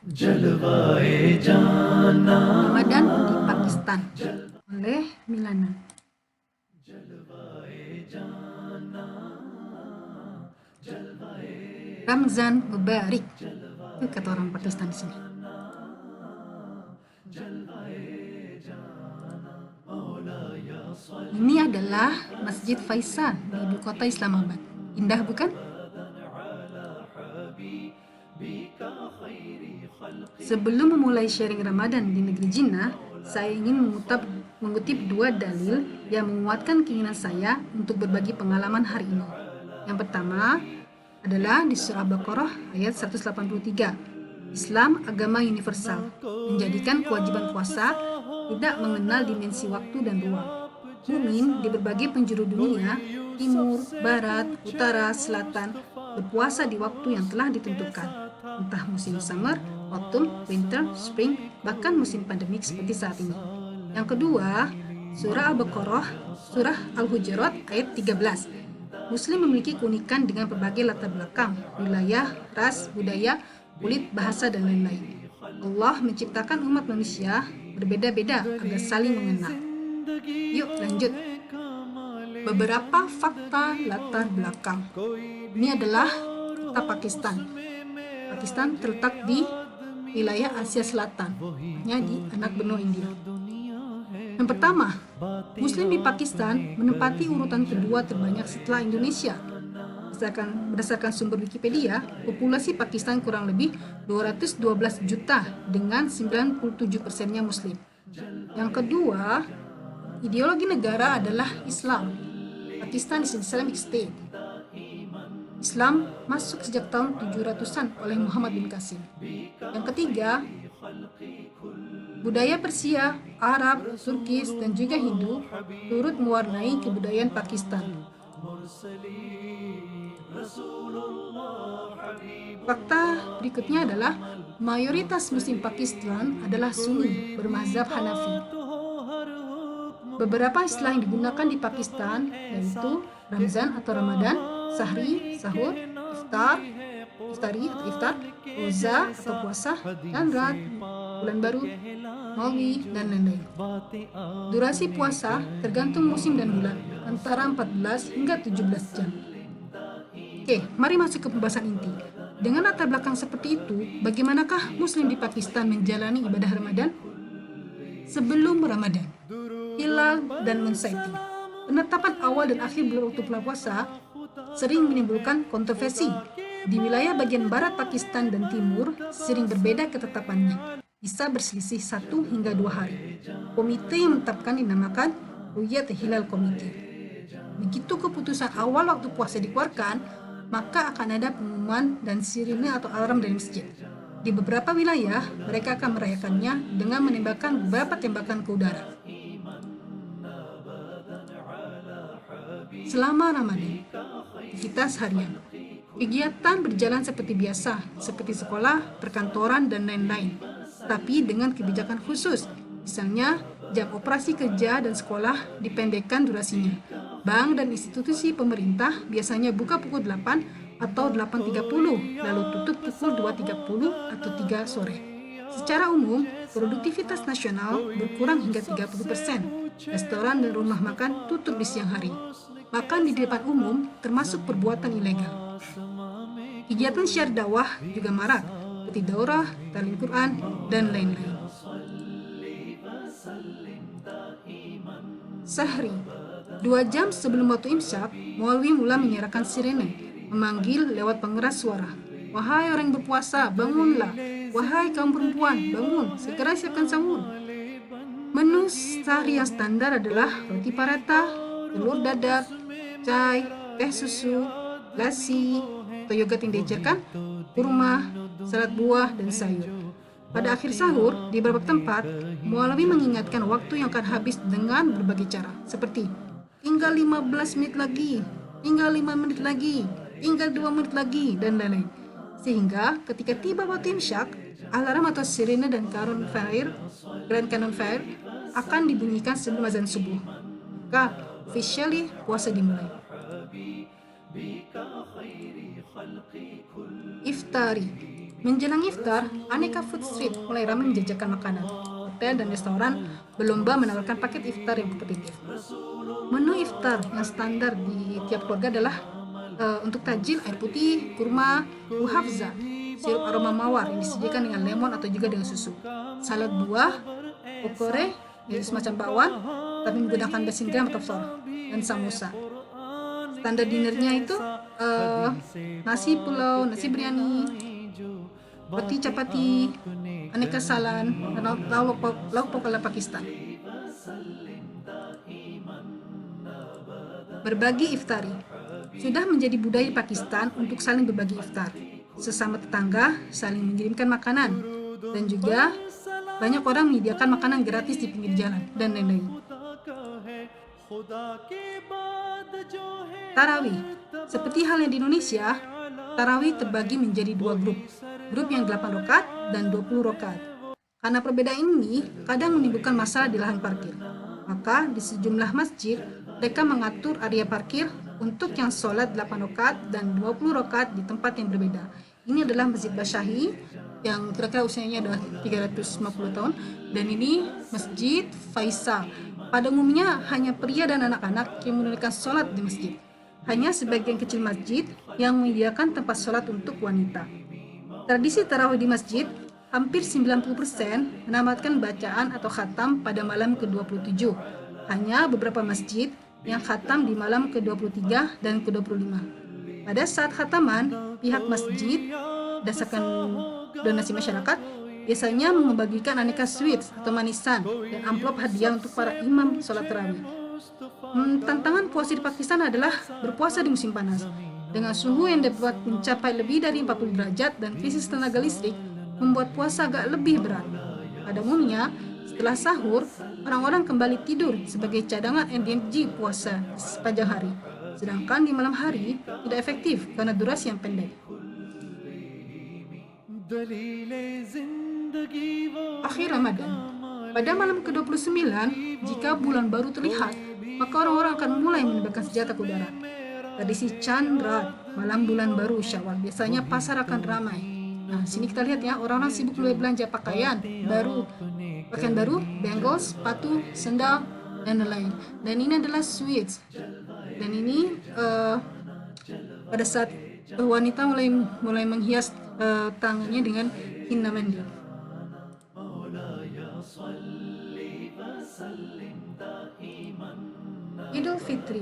जलवाए जाना Ramadan di Pakistan oleh Milana. Ramzan Mubarak, itu kata orang Pakistan di sini. Ini adalah Masjid Faisal di ibu kota Islamabad. Indah bukan? Sebelum memulai sharing Ramadan di negeri Jinnah, saya ingin mengutip dua dalil yang menguatkan keinginan saya untuk berbagi pengalaman hari ini. Yang pertama adalah di surah Al-Baqarah ayat 183. Islam agama universal, menjadikan kewajiban puasa tidak mengenal dimensi waktu dan ruang. Mukmin di berbagai penjuru dunia, timur, barat, utara, selatan, berpuasa di waktu yang telah ditentukan, entah musim summer, autumn, winter, spring, bahkan musim pandemik seperti saat ini. Yang kedua, surah Al-Baqarah, surah Al-Hujurat ayat 13. Muslim memiliki keunikan dengan berbagai latar belakang, wilayah, ras, budaya, kulit, bahasa, dan lain-lain. Allah menciptakan umat manusia berbeda-beda agar saling mengenal. Yuk lanjut. Beberapa fakta latar belakang. Ini adalah peta Pakistan. Pakistan terletak di wilayah Asia Selatan, di anak benua India. Yang pertama, Muslim di Pakistan menempati urutan kedua terbanyak setelah Indonesia. Berdasarkan sumber Wikipedia, populasi Pakistan kurang lebih 212 juta dengan 97%-nya Muslim. Yang kedua, ideologi negara adalah Islam. Pakistan is Islamic State. Islam masuk sejak tahun 700-an oleh Muhammad bin Qasim. Yang ketiga, budaya Persia, Arab, Turkis, dan juga Hindu turut mewarnai kebudayaan Pakistan. Fakta berikutnya adalah mayoritas Muslim Pakistan adalah Sunni bermazhab Hanafi. Beberapa istilah yang digunakan di Pakistan yaitu Ramzan atau Ramadan, Sahri, Sahur, Iftar, Roza atau puasa, dan Rad, bulan baru, Maulwi, dan lain-lain. Durasi puasa tergantung musim dan bulan, antara 14 hingga 17 jam. Oke, mari masuk ke pembahasan inti. Dengan latar belakang seperti itu, bagaimanakah Muslim di Pakistan menjalani ibadah Ramadan? Sebelum Ramadan, hilal dan mensaiti. Penetapan awal dan akhir bulan waktu puasa sering menimbulkan kontroversi. Di wilayah bagian barat Pakistan dan timur sering berbeda ketetapannya, bisa berselisih 1 hingga 2 hari. Komite yang menetapkan dinamakan Ruyat Hilal Committee. Begitu keputusan awal waktu puasa dikeluarkan, maka akan ada pengumuman dan sirine atau alarm dari masjid. Di beberapa wilayah, mereka akan merayakannya dengan menembakkan beberapa tembakan ke udara. Selama Ramadan, aktivitas harian. Kegiatan berjalan seperti biasa, seperti sekolah, perkantoran, dan lain-lain. Tapi dengan kebijakan khusus, misalnya jam operasi kerja dan sekolah dipendekkan durasinya. Bank dan institusi pemerintah biasanya buka pukul 8 atau 8.30, lalu tutup pukul 2.30 atau 3 sore. Secara umum, produktivitas nasional berkurang hingga 30%. Restoran dan rumah makan tutup di siang hari. Makan di depan umum termasuk perbuatan ilegal. Kegiatan syiar dakwah juga marak, seperti daurah, talim Quran, dan lain-lain. Sahri. 2 jam sebelum waktu imsyak, Maulwi mula menyalakan sirene, memanggil lewat pengeras suara. Wahai orang yang berpuasa, bangunlah. Wahai kaum perempuan, bangun, segera siapkan sahur. Menu sahri yang standar adalah roti paratha, telur dadar, chai, teh susu, lassi, atau yogurt yang diajarkan, kurma, salad buah, dan sayur. Pada akhir sahur, di beberapa tempat, Maulwi mengingatkan waktu yang akan habis dengan berbagai cara, seperti tinggal 15 menit lagi, tinggal 5 menit lagi, tinggal 2 menit lagi, dan lain-lain. Sehingga ketika tiba waktu imsyak, alarm atau sirene dan Grand Canon Fire akan dibunyikan sebelum azan subuh. Maka officially puasa dimulai. Iftari. Menjelang iftar, aneka food street mulai ramai menjajakan makanan. Hotel dan restoran berlomba menawarkan paket iftar yang kompetitif. Menu iftar yang standar di tiap keluarga adalah untuk tajil air putih, kurma, buhafza, sirup aroma mawar yang disediakan dengan lemon atau juga dengan susu, salad buah, opore, yaitu semacam bakwan, tapi menggunakan basin gram atau flour, dan samosa. Standar dinernya itu nasi pulau, nasi biryani, roti chapati, aneka salan, dan lauk pauk ala Pakistan. Berbagi iftari sudah menjadi budaya Pakistan untuk saling berbagi iftar. Sesama tetangga saling mengirimkan makanan, dan juga banyak orang menyediakan makanan gratis di pinggir jalan, dan lain-lain. Tarawih, seperti halnya di Indonesia, tarawih terbagi menjadi dua grup yang 8 rakaat dan 20 rakaat. Karena perbedaan ini kadang menimbulkan masalah di lahan parkir, maka di sejumlah masjid mereka mengatur area parkir untuk yang sholat 8 rakaat dan 20 rakaat di tempat yang berbeda. Ini adalah Masjid Basyahi yang kira-kira usianya adalah 350 tahun, dan ini Masjid Faisal. Pada umumnya hanya pria dan anak-anak yang menunaikan sholat di masjid. Hanya sebagian kecil masjid yang menyediakan tempat sholat untuk wanita. Tradisi tarawih di masjid, hampir 90% menamatkan bacaan atau khatam pada malam ke-27. Hanya beberapa masjid yang khatam di malam ke-23 dan ke-25. Pada saat khataman, pihak masjid berdasarkan donasi masyarakat biasanya membagikan aneka sweets atau manisan dan amplop hadiah untuk para imam sholat tarawih. Tantangan puasa di Pakistan adalah berpuasa di musim panas. Dengan suhu yang dapat mencapai lebih dari 40 derajat dan krisis tenaga listrik membuat puasa agak lebih berat. Pada umumnya, setelah sahur, orang-orang kembali tidur sebagai cadangan energi puasa sepanjang hari. Sedangkan di malam hari tidak efektif karena durasi yang pendek. Akhir Ramadan. Pada malam ke-29, jika bulan baru terlihat, maka orang-orang akan mulai menembakkan senjata ke udara. Tradisi Chandra, malam bulan baru Syawal, biasanya pasar akan ramai. Nah, sini kita lihat ya, orang-orang sibuk mulai belanja pakaian baru, bangles, sepatu, sendal, dan lain-lain. Dan ini adalah sweets. Dan ini pada saat wanita mulai menghias tangannya dengan hinna mandi. Idul Fitri.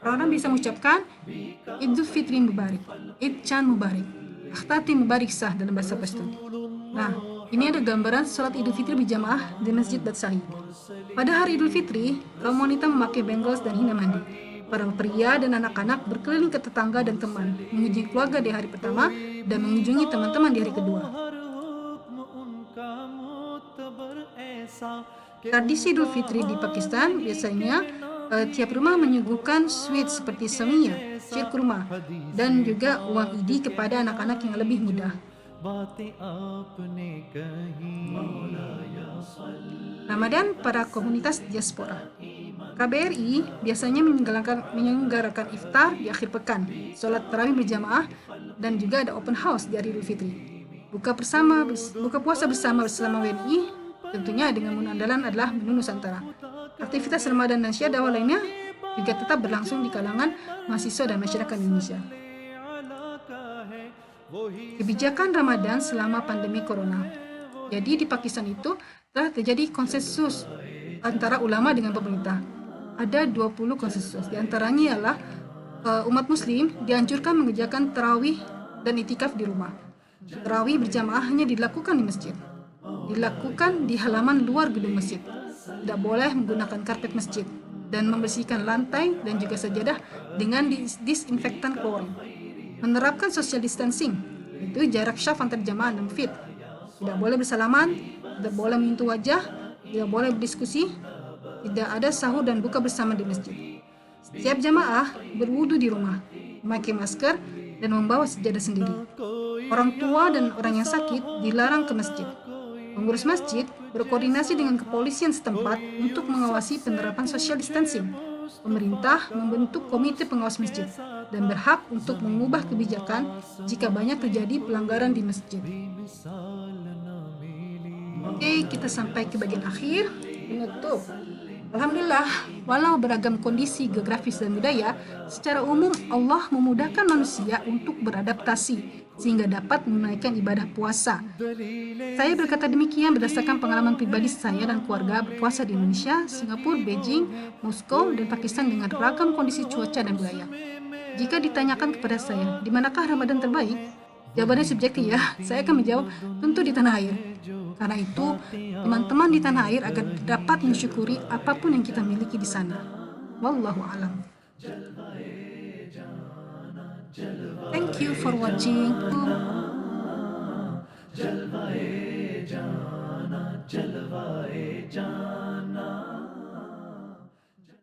Orang bisa mengucapkan Idul Fitri Mubarak, Id Chan Mubarak, Akhtati Mubarak sah dalam bahasa Pashtun. Nah, ini ada gambaran sholat Idul Fitri berjamaah di Masjid Batsari. Pada hari Idul Fitri, kaum wanita memakai bangles dan hinna mandi. Para pria dan anak-anak berkeliling ke tetangga dan teman, mengunjungi keluarga di hari pertama dan mengunjungi teman-teman di hari kedua. Tradisi Idul Fitri di Pakistan biasanya tiap rumah menyuguhkan sweet seperti semiya, sir kurma, dan juga uang idi kepada anak-anak yang lebih muda. Ramadan pada komunitas diaspora. KBRI biasanya menyelenggarakan iftar di akhir pekan, sholat tarawih berjamaah, dan juga ada open house di hari Idul Fitri. Buka puasa bersama WNI, tentunya dengan menu andalan adalah menu Nusantara. Aktivitas Ramadan dan Syadawal lainnya juga tetap berlangsung di kalangan mahasiswa dan masyarakat Indonesia. Kebijakan Ramadan selama pandemi Corona. Jadi di Pakistan itu telah terjadi konsensus antara ulama dengan pemerintah. Ada 20 konsensus, di antaranya ialah umat muslim dianjurkan mengerjakan tarawih dan itikaf di rumah. Tarawih berjamaah hanya dilakukan di masjid. Dilakukan di halaman luar gedung masjid. Tidak boleh menggunakan karpet masjid dan membersihkan lantai dan juga sajadah dengan disinfektan klorin. Menerapkan social distancing, itu jarak syaf antar jamaah 6 feet. Tidak boleh bersalaman, tidak boleh menyentuh wajah, tidak boleh berdiskusi, tidak ada sahur dan buka bersama di masjid. Setiap jamaah berwudu di rumah, memakai masker, dan membawa sejadah sendiri. Orang tua dan orang yang sakit dilarang ke masjid. Pengurus masjid berkoordinasi dengan kepolisian setempat untuk mengawasi penerapan social distancing. Pemerintah membentuk komite pengawas masjid. dan berhak untuk mengubah kebijakan jika banyak terjadi pelanggaran di masjid. Oke, kita sampai ke bagian akhir, penutup. Alhamdulillah, walau beragam kondisi geografis dan budaya, secara umum Allah memudahkan manusia untuk beradaptasi sehingga dapat menunaikan ibadah puasa. Saya berkata demikian berdasarkan pengalaman pribadi saya dan keluarga berpuasa di Indonesia, Singapura, Beijing, Moskow, dan Pakistan dengan ragam kondisi cuaca dan budaya. Jika ditanyakan kepada saya, di manakah Ramadan terbaik? Jawabannya subjektif ya. Saya akan menjawab, tentu di tanah air. Karena itu, teman-teman di tanah air agar dapat mensyukuri apapun yang kita miliki di sana. Wallahu alam. Thank you for watching. जलवाए जाना